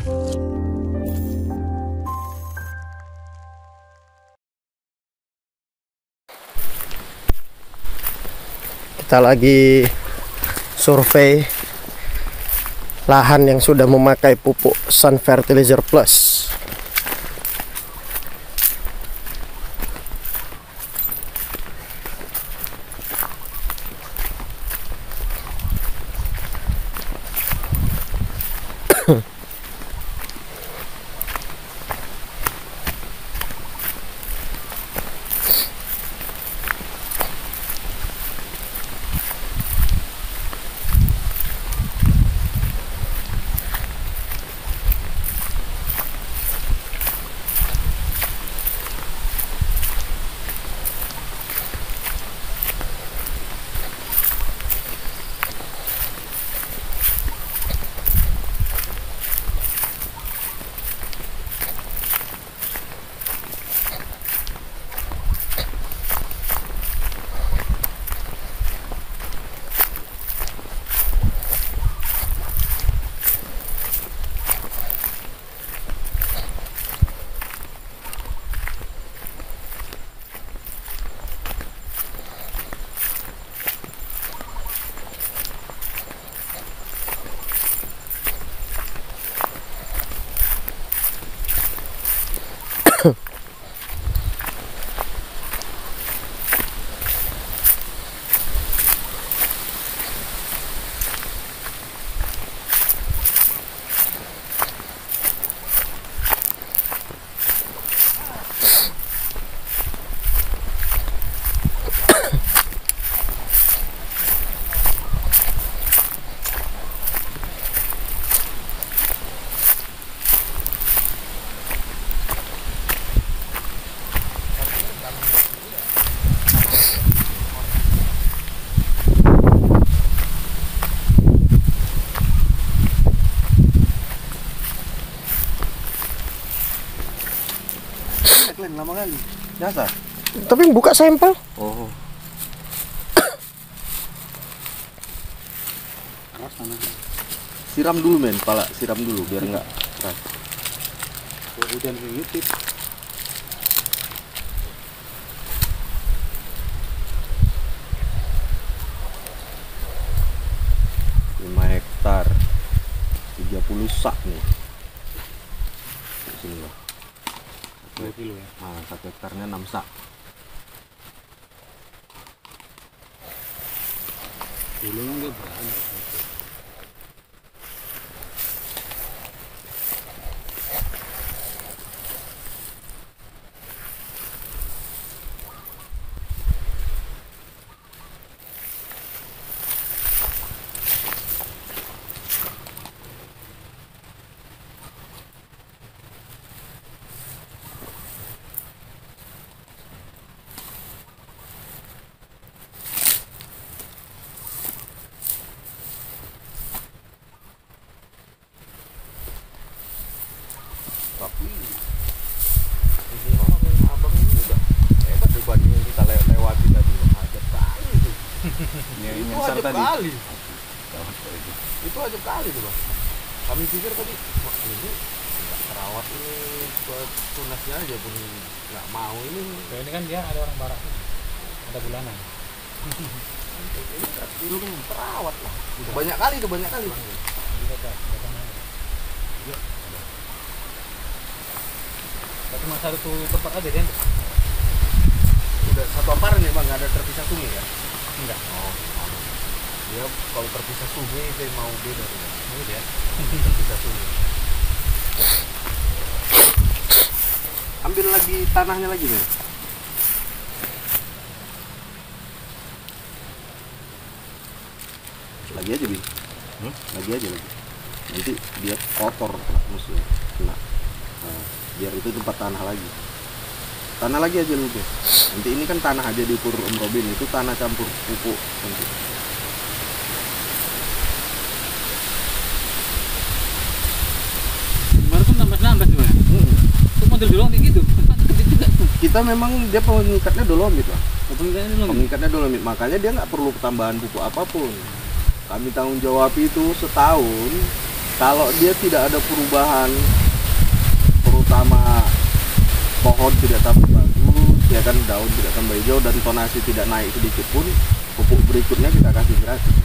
Kita lagi survei lahan yang sudah memakai pupuk Sun Fertilizer Plus. Lama kali. Biasa. Tapi buka sampel. Oh. Keras tanah. Siram dulu men, pala siram dulu biar enggak keras. Hujan sedikit. 5 hektar. 30 sak nih. Sini loh. 2 kilo ya? Nah, 1 hektarnya 6 sak. Dulu kan dia berani. Tapi ini abang ini udah hebat dibanding yang kita lewati tadi, ajaib kali itu. Itu ajaib kali. Itu ajaib kali tuh bang. Kami pikir tadi, wah ini nggak terawat ini buat tunasnya aja pun nggak mau ini. Ya, ini kan dia ada orang barat, ada bulanan. Ini kan terawat lah. Banyak kali itu banyak kali. Cuma satu tempat aja dia. Udah satu amparan ya bang, nggak ada terpisah sungai ya? Enggak. Oh, dia kalau terpisah sungai dia mau beda tuh. Gitu ya. Terpisah sungai. Ambil lagi tanahnya lagi men. Lagi aja Bi. Lagi aja lagi. Nanti dia kotor musuhnya. Kena. Nah, biar itu tempat tanah lagi. Tanah lagi aja lu deh. Nanti ini kan tanah aja diukur Om Robin, itu tanah campur pupuk nanti. Baru tuh 16 juga ya? Itu model dulu gitu. Kita memang dia pengikatnya dolomit lah. Pengikatnya dulu. Pengikatnya dolomit, makanya dia nggak perlu tambahan pupuk apapun. Kami tanggung jawab itu setahun Kalau dia tidak ada perubahan, terutama pohon tidak tambah bagus, ya kan, daun tidak tambah hijau dan tonasi tidak naik sedikit pun, pupuk berikutnya kita kasih gratis.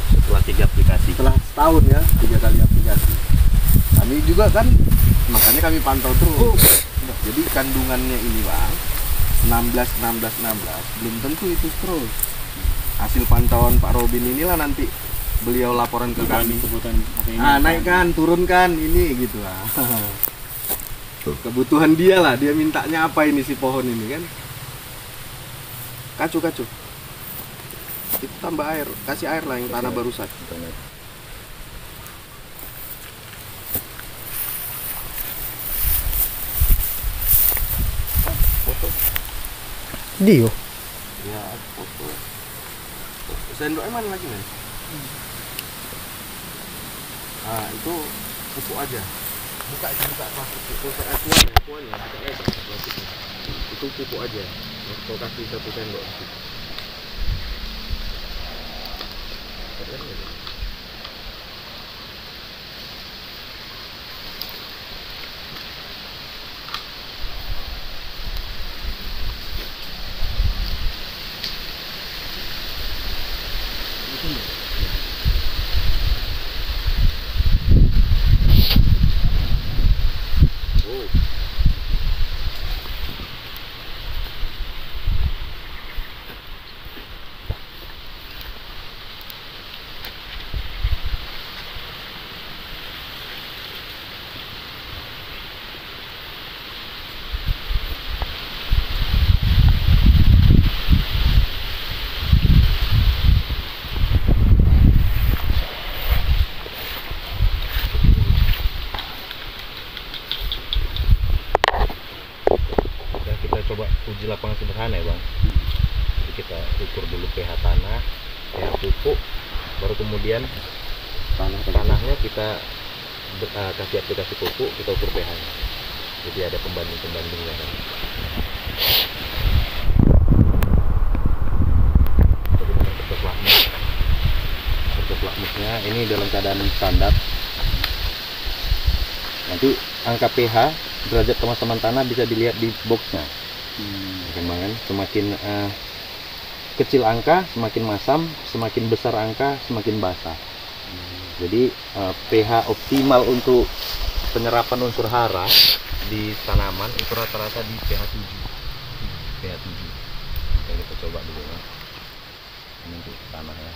Setelah 3 aplikasi. Setelah setahun ya, 3 kali aplikasi. Kami juga kan, makanya kami pantau terus. Jadi kandungannya ini bang, 16 belum tentu itu terus. Hasil pantauan Pak Robin inilah nanti beliau laporan ke kami. Kebutuhan apa ini? Naikkan, turunkan ini gitu lah. Kebutuhan dia lah, dia mintanya apa ini si pohon ini kan. Kacu. Itu tambah air, kasih air lah yang tanah baru rusak. Foto. Dio. Ya, foto. Sendoknya mana lagi men? Ah, itu pupuk aja. Buka plastik itu kuahnya, itu pupuk aja. Kau kasih 1 sendok. Coba uji lapangan sederhana ya bang. Jadi kita ukur dulu pH tanah, pH pupuk, baru kemudian tanahnya kita kasih aplikasi pupuk, kita ukur pH nya. Jadi ada pembandingnya kan. Jadi dengan kertas lakmusnya ini dalam keadaan standar. Nanti angka pH derajat kemasaman tanah bisa dilihat di boxnya. Perkembangan semakin kecil angka semakin masam, semakin besar angka semakin basah. Jadi pH optimal untuk penyerapan unsur hara di tanaman itu rata-rata di pH 7. pH 7. Oke, kita coba dulu ya. Ini untuk tanah ya.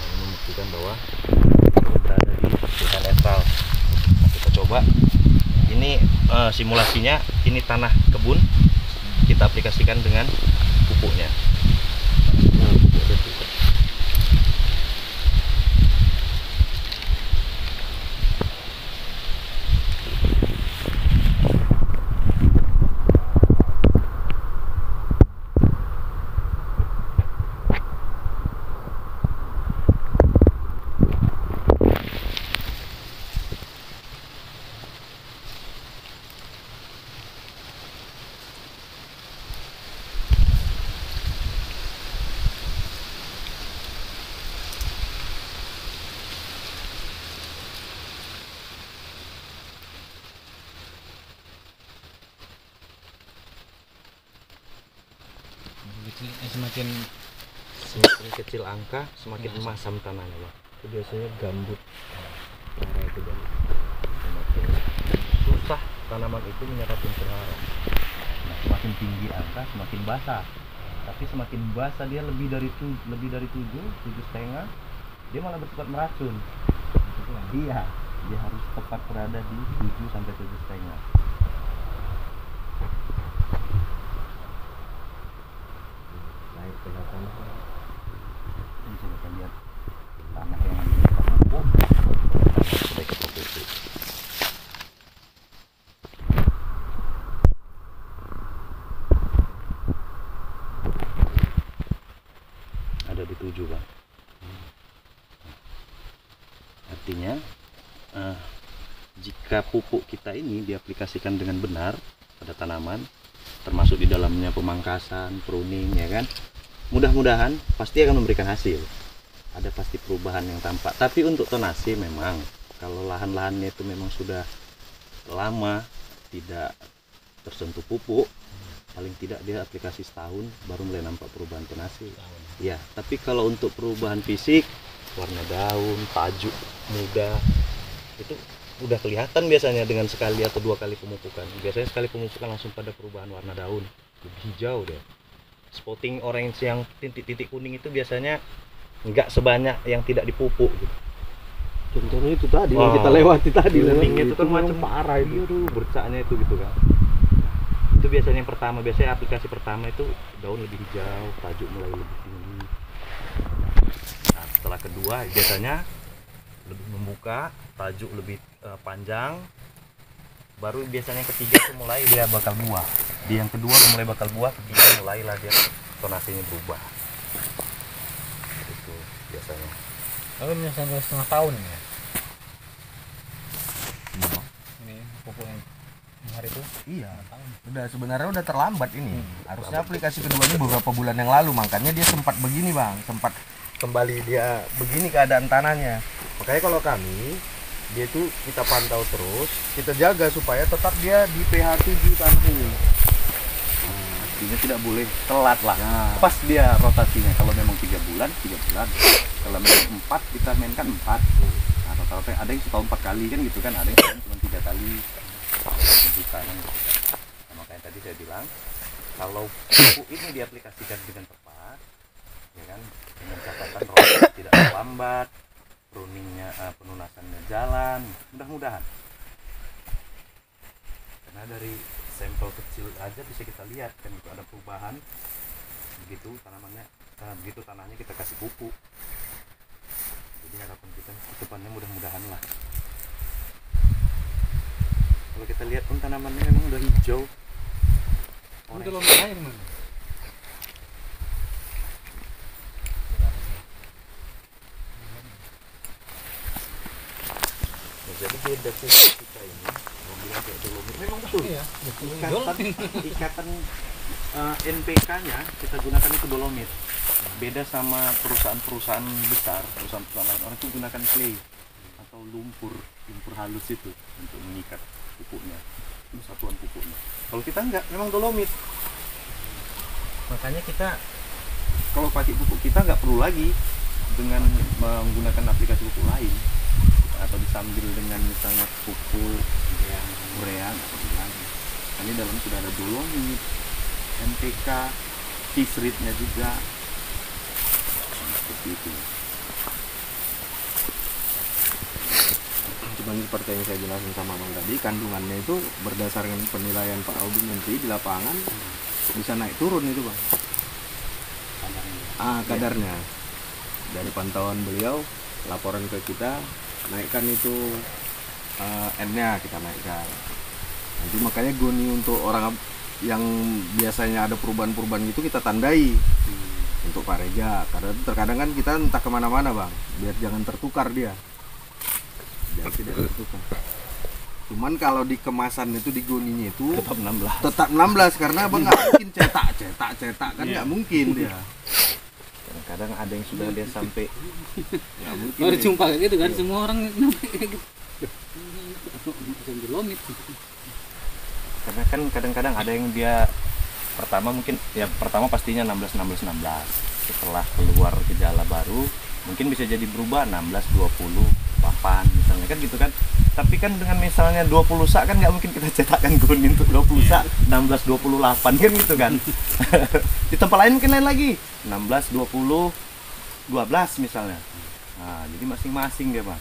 Membuktikan bahwa ini berada di pH netral. Nah, kita coba ini simulasinya, ini tanah kebun, kita aplikasikan dengan pupuknya. semakin Semakin kecil angka, semakin masam tanahnya, Bang. Itu biasanya gambut. Nah, itu Bang. Semakin susah tanaman itu menyerap unsur hara. Nah, semakin tinggi angka, semakin basah. Tapi semakin basah dia lebih dari 7,5, dia malah bersifat meracun. Iya, dia harus tepat berada di 7 sampai 7,5. Naik ke atas. Ini coba kita lihat tanah yang ada di pupuk, sudah kita pupuk. Ada di 7, Bang. Artinya jika pupuk kita ini diaplikasikan dengan benar pada tanaman, termasuk di dalamnya pemangkasan, pruning, ya kan, mudah-mudahan pasti akan memberikan hasil. Ada pasti perubahan yang tampak. Tapi untuk tonase memang kalau lahan-lahannya itu memang sudah lama tidak tersentuh pupuk, paling tidak dia aplikasi setahun baru mulai nampak perubahan tonase. Ya, tapi kalau untuk perubahan fisik, warna daun, tajuk muda, itu udah kelihatan biasanya dengan sekali atau 2 kali pemupukan. Biasanya sekali pemupukan langsung pada perubahan warna daun, lebih hijau deh. Spotting orange yang titik-titik kuning itu biasanya nggak sebanyak yang tidak dipupuk gitu. Contohnya itu tadi yang kita lewati tadi, Kuningnya itu kan macam parah itu. bercaknya itu gitu kan. Itu biasanya yang pertama, biasanya aplikasi pertama itu daun lebih hijau, tajuk mulai lebih tinggi. Nah, setelah kedua biasanya lebih membuka, tajuk lebih panjang. Baru biasanya yang ketiga itu mulai dia bakal buah. Di yang kedua mulai bakal buah, ketiga mulailah dia tonasinya berubah. Itu biasanya. kalau misalnya 1,5 tahun ya ini pupuk yang hari itu Iya, udah sebenarnya udah terlambat ini. Harusnya aplikasi kedua ini beberapa bulan yang lalu, makanya dia sempat begini, Bang. Sempat kembali dia begini keadaan tanahnya. Makanya kalau kami, dia itu kita pantau terus, kita jaga supaya tetap dia di pH 7 tanah ini. Artinya tidak boleh telat lah. Nah, Pas dia rotasinya, kalau memang 3 bulan, 3 bulan. Kalau memang 4, kita mainkan 4. Nah, rata-rata ada yang setahun 4 kali kan gitu kan, ada yang setahun cuma 3 kali. Kita kan. Nah, makanya tadi saya bilang, kalau pupuk ini diaplikasikan dengan tepat, ya kan, dengan catatan rotasi tidak terlambat, pruningnya, penunasannya jalan, mudah-mudahan. Karena dari sampel kecil aja bisa kita lihat kan itu ada perubahan. Begitu tanamannya, begitu tanahnya kita kasih pupuk. Jadi harapan kita ke depannya mudah-mudahan lah. Kalau kita lihat pun tanamannya memang udah hijau. itu belum air mana Jadi beda pupuk kita ini, mau bilang kayak dolomit. Memang betul. iya Ikatan NPK-nya kita gunakan itu dolomit. Beda sama perusahaan-perusahaan besar, perusahaan-perusahaan lain, orang itu gunakan clay atau lumpur halus itu untuk mengikat pupuknya, satuan pupuknya. Kalau kita enggak, memang dolomit. Makanya kita kalau pakai pupuk kita nggak perlu lagi dengan menggunakan aplikasi pupuk lain atau disambil dengan misalnya pupuk urea, nggak perlu lagi. Ini dalam sudah ada dolomit, NPK, T-Srit-nya juga. Seperti itu. cuman seperti yang saya jelasin sama Bang tadi, kandungannya itu berdasarkan penilaian Pak Audin nanti di lapangan bisa naik turun itu, Bang. Kadarnya. Dari pantauan beliau, laporan ke kita, naikkan itu N-nya kita naikkan. Nanti makanya goni untuk orang yang biasanya ada perubahan-perubahan gitu kita tandai untuk Pak Reja. Karena terkadang kan kita entah kemana-mana, Bang, biar jangan tertukar dia. Jangan tidak tertukar. Cuman kalau di kemasan itu, di goninya itu Tetap 16. tetap 16 karena Abang nggak mungkin cetak kan nggak mungkin dia. Kadang-kadang ada yang sudah dia sampai Nggak mungkin. baru dia. jumpa kayak gitu kan semua orang kayak gitu dolomit karena kan kadang-kadang ada yang dia pertama pastinya 16 16 16. Setelah keluar gejala baru mungkin bisa jadi berubah 16 20 8 misalnya kan gitu kan. Tapi kan dengan misalnya 20 sak kan nggak mungkin kita cetakkan goni untuk 20 sak 16 28 kan gitu kan. Di tempat lain mungkin lain lagi 16 20 12 misalnya. Nah, jadi masing-masing dia, Pak.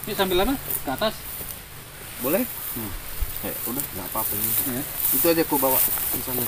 Ini sambil lama ke atas. Boleh? Udah nggak apa-apa ini. Itu aja aku bawa ke sana.